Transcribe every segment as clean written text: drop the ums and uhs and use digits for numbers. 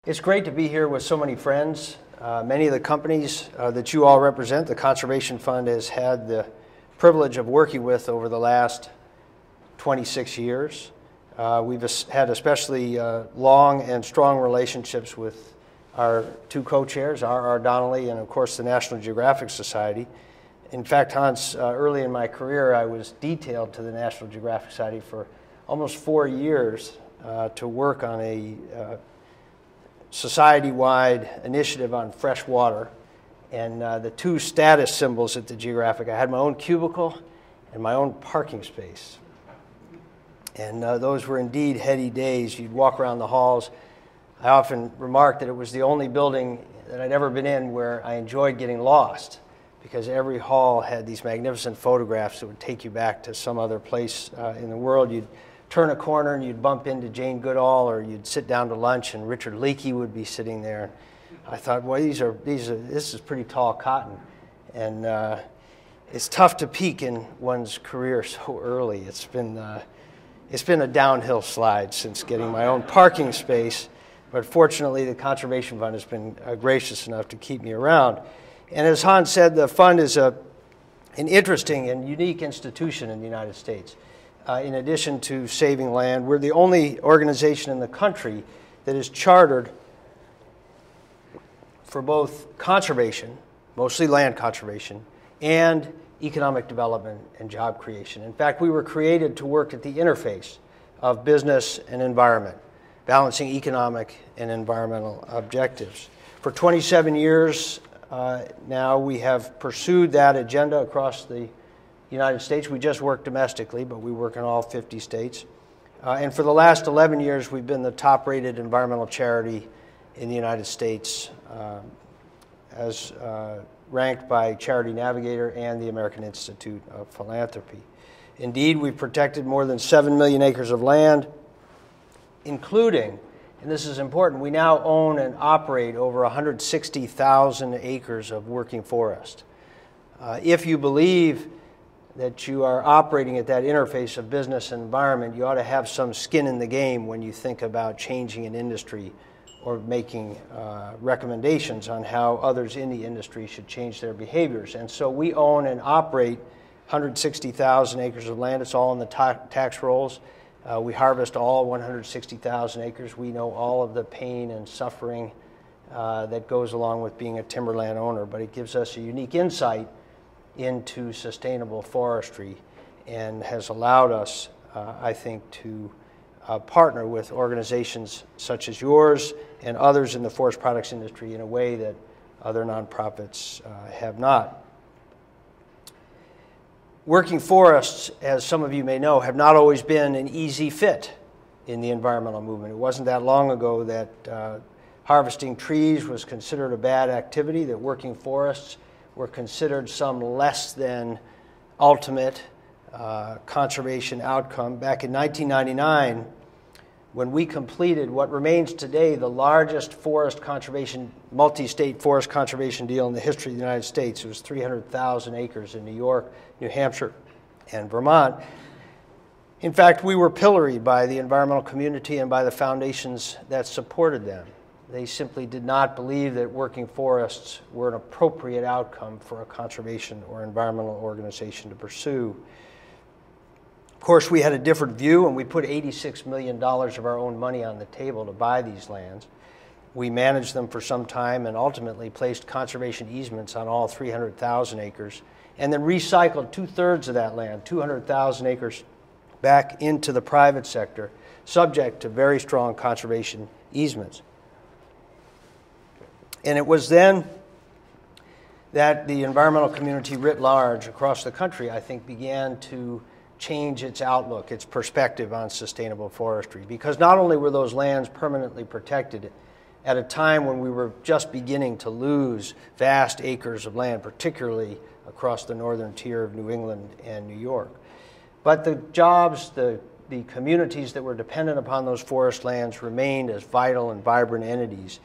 It's great to be here with so many friends. Many of the companies that you all represent, the Conservation Fund has had the privilege of working with over the last 26 years. We've had especially long and strong relationships with our two co-chairs, R.R. Donnelly and, of course, the National Geographic Society. In fact, Hans, early in my career, I was detailed to the National Geographic Society for almost 4 years to work on a society-wide initiative on fresh water. And the two status symbols at the Geographic, I had my own cubicle and my own parking space. And those were indeed heady days. You'd walk around the halls. I often remarked that it was the only building that I'd ever been in where I enjoyed getting lost, because every hall had these magnificent photographs that would take you back to some other place in the world. You'd turn a corner and you'd bump into Jane Goodall, or you'd sit down to lunch and Richard Leakey would be sitting there. I thought, well, this is pretty tall cotton. And it's tough to peak in one's career so early. It's been a downhill slide since getting my own parking space, but fortunately the Conservation Fund has been gracious enough to keep me around. And as Hans said, the fund is an interesting and unique institution in the United States. In addition to saving land, we're the only organization in the country that is chartered for both conservation, mostly land conservation, and economic development and job creation. In fact, we were created to work at the interface of business and environment, balancing economic and environmental objectives. For 27 years now, we have pursued that agenda across the United States. We just work domestically, but we work in all 50 states. And for the last 11 years, we've been the top-rated environmental charity in the United States, as ranked by Charity Navigator and the American Institute of Philanthropy. Indeed, we've protected more than 7 million acres of land, including, and this is important, we now own and operate over 160,000 acres of working forest. If you believe that you are operating at that interface of business and environment, you ought to have some skin in the game when you think about changing an industry or making recommendations on how others in the industry should change their behaviors. And so we own and operate 160,000 acres of land. It's all in the tax rolls. We harvest all 160,000 acres. We know all of the pain and suffering that goes along with being a timberland owner, but it gives us a unique insight into sustainable forestry and has allowed us, I think, to partner with organizations such as yours and others in the forest products industry in a way that other nonprofits have not. Working forests, as some of you may know, have not always been an easy fit in the environmental movement. It wasn't that long ago that harvesting trees was considered a bad activity, that working forests were considered some less than ultimate conservation outcome. Back in 1999, when we completed what remains today the largest forest conservation, multi-state forest conservation deal in the history of the United States, it was 300,000 acres in New York, New Hampshire, and Vermont. In fact, we were pilloried by the environmental community and by the foundations that supported them. They simply did not believe that working forests were an appropriate outcome for a conservation or environmental organization to pursue. Of course, we had a different view, and we put $86 million of our own money on the table to buy these lands. We managed them for some time and ultimately placed conservation easements on all 300,000 acres, and then recycled 2/3 of that land, 200,000 acres, back into the private sector, subject to very strong conservation easements. And it was then that the environmental community writ large across the country, I think, began to change its outlook, its perspective on sustainable forestry. Because not only were those lands permanently protected at a time when we were just beginning to lose vast acres of land, particularly across the northern tier of New England and New York, but the jobs, the communities that were dependent upon those forest lands remained as vital and vibrant entities.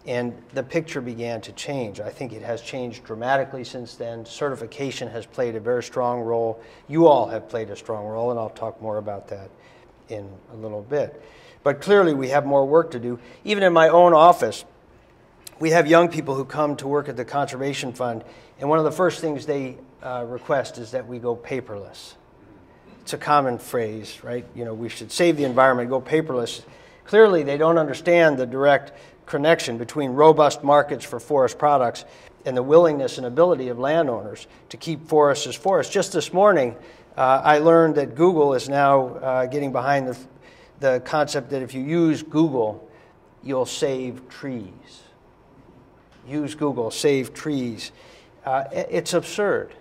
And the picture began to change. I think it has changed dramatically since then. Certification has played a very strong role. You all have played a strong role, and I'll talk more about that in a little bit. But clearly we have more work to do. Even in my own office, we have young people who come to work at the Conservation Fund, and one of the first things they request is that we go paperless. It's a common phrase, right? You know, we should save the environment, go paperless. Clearly, they don't understand the direct connection between robust markets for forest products and the willingness and ability of landowners to keep forests as forests. Just this morning, I learned that Google is now getting behind the concept that if you use Google, you'll save trees. Use Google, save trees. It's absurd.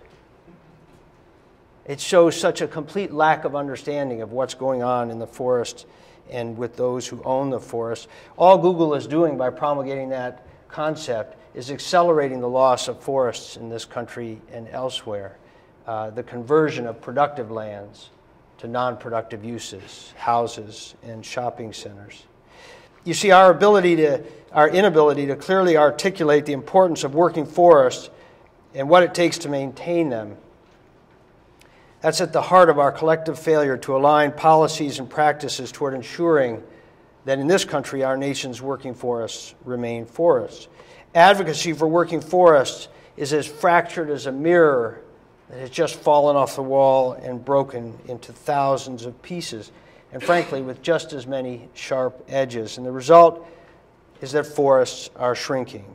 It shows such a complete lack of understanding of what's going on in the forest and with those who own the forest. All Google is doing by promulgating that concept is accelerating the loss of forests in this country and elsewhere, the conversion of productive lands to non-productive uses, houses and shopping centers. You see, our inability to clearly articulate the importance of working forests and what it takes to maintain them, that's at the heart of our collective failure to align policies and practices toward ensuring that in this country our nation's working forests remain forests. Advocacy for working forests is as fractured as a mirror that has just fallen off the wall and broken into thousands of pieces, and frankly with just as many sharp edges. And the result is that forests are shrinking.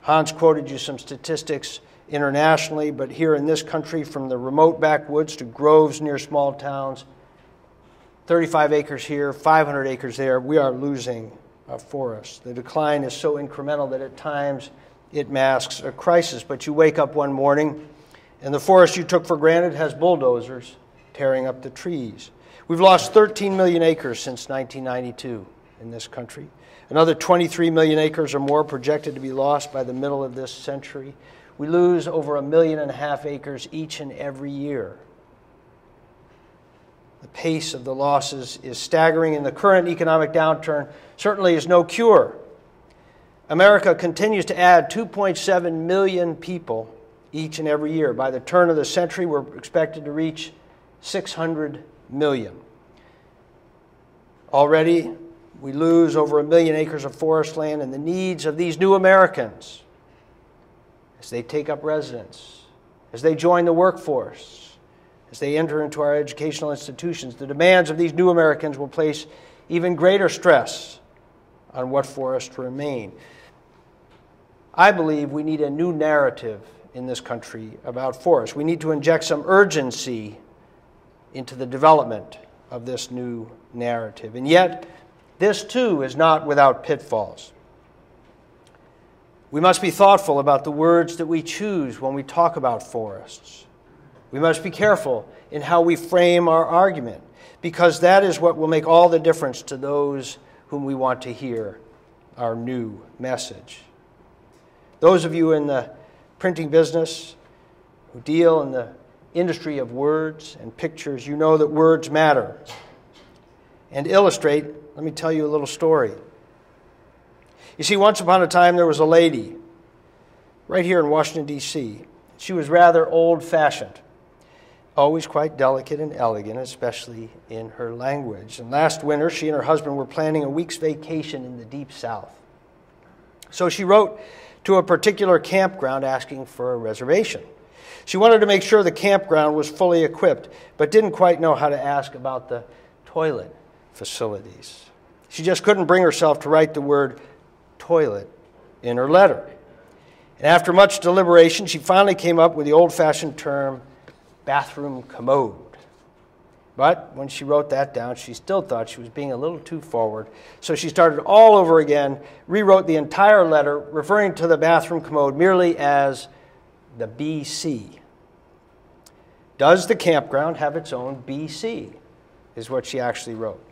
Hans quoted you some statistics internationally, but here in this country, from the remote backwoods to groves near small towns, 35 acres here, 500 acres there, we are losing a forest. The decline is so incremental that at times it masks a crisis. But you wake up one morning and the forest you took for granted has bulldozers tearing up the trees. We've lost 13 million acres since 1992 in this country. Another 23 million acres or more projected to be lost by the middle of this century. We lose over 1.5 million acres each and every year. The pace of the losses is staggering, and the current economic downturn certainly is no cure. America continues to add 2.7 million people each and every year. By the turn of the century, we're expected to reach 600 million. Already, we lose over 1 million acres of forest land, and the needs of these new Americans, as they take up residence, as they join the workforce, as they enter into our educational institutions, the demands of these new Americans will place even greater stress on what forests remain. I believe we need a new narrative in this country about forests. We need to inject some urgency into the development of this new narrative. And yet, this too is not without pitfalls. We must be thoughtful about the words that we choose when we talk about forests. We must be careful in how we frame our argument, because that is what will make all the difference to those whom we want to hear our new message. Those of you in the printing business who deal in the industry of words and pictures, you know that words matter. And illustrate, let me tell you a little story. You see, once upon a time there was a lady right here in Washington, D.C. She was rather old-fashioned, always quite delicate and elegant, especially in her language. And last winter, she and her husband were planning a week's vacation in the Deep South. So she wrote to a particular campground asking for a reservation. She wanted to make sure the campground was fully equipped, but didn't quite know how to ask about the toilet facilities. She just couldn't bring herself to write the word toilet in her letter. And after much deliberation, she finally came up with the old-fashioned term bathroom commode. But when she wrote that down, she still thought she was being a little too forward. So she started all over again, rewrote the entire letter, referring to the bathroom commode merely as the BC. Does the campground have its own BC? Is what she actually wrote.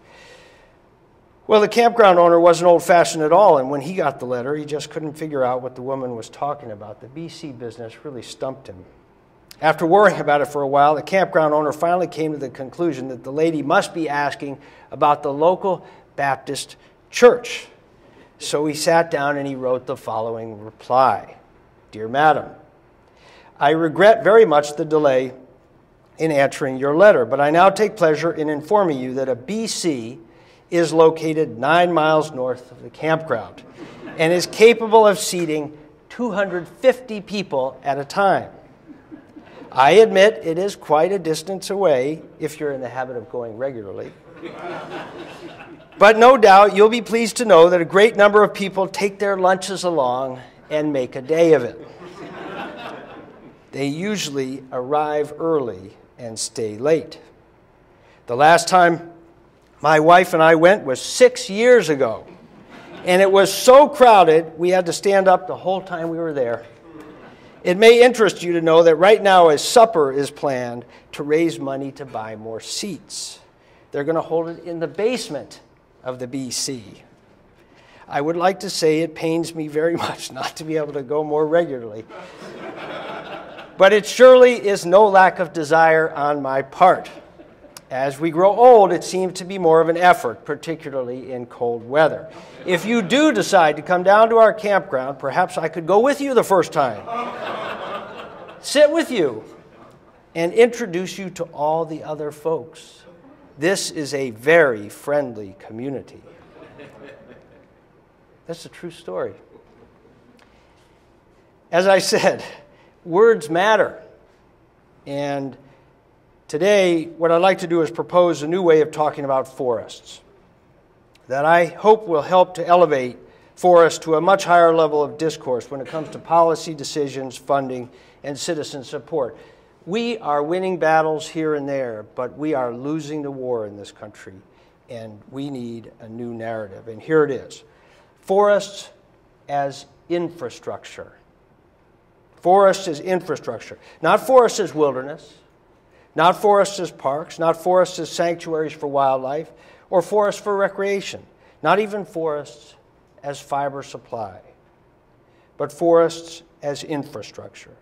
Well, the campground owner wasn't old-fashioned at all, and when he got the letter, he just couldn't figure out what the woman was talking about. The BC business really stumped him. After worrying about it for a while, the campground owner finally came to the conclusion that the lady must be asking about the local Baptist church. So he sat down and he wrote the following reply. Dear Madam, I regret very much the delay in answering your letter, but I now take pleasure in informing you that a BC is located 9 miles north of the campground and is capable of seating 250 people at a time. I admit it is quite a distance away if you're in the habit of going regularly. But no doubt you'll be pleased to know that a great number of people take their lunches along and make a day of it. They usually arrive early and stay late. The last time my wife and I went was 6 years ago, and it was so crowded we had to stand up the whole time we were there. It may interest you to know that right now a supper is planned to raise money to buy more seats. They're going to hold it in the basement of the BC. I would like to say it pains me very much not to be able to go more regularly. But it surely is no lack of desire on my part. As we grow old, it seems to be more of an effort, particularly in cold weather. If you do decide to come down to our campground, perhaps I could go with you the first time, sit with you, and introduce you to all the other folks. This is a very friendly community. That's a true story. As I said, words matter. And today, what I'd like to do is propose a new way of talking about forests that I hope will help to elevate forests to a much higher level of discourse when it comes to policy decisions, funding, and citizen support. We are winning battles here and there, but we are losing the war in this country, and we need a new narrative. And here it is. Forests as infrastructure. Forests as infrastructure. Not forests as wilderness, not forests as parks, not forests as sanctuaries for wildlife, or forests for recreation, not even forests as fiber supply, but forests as infrastructure.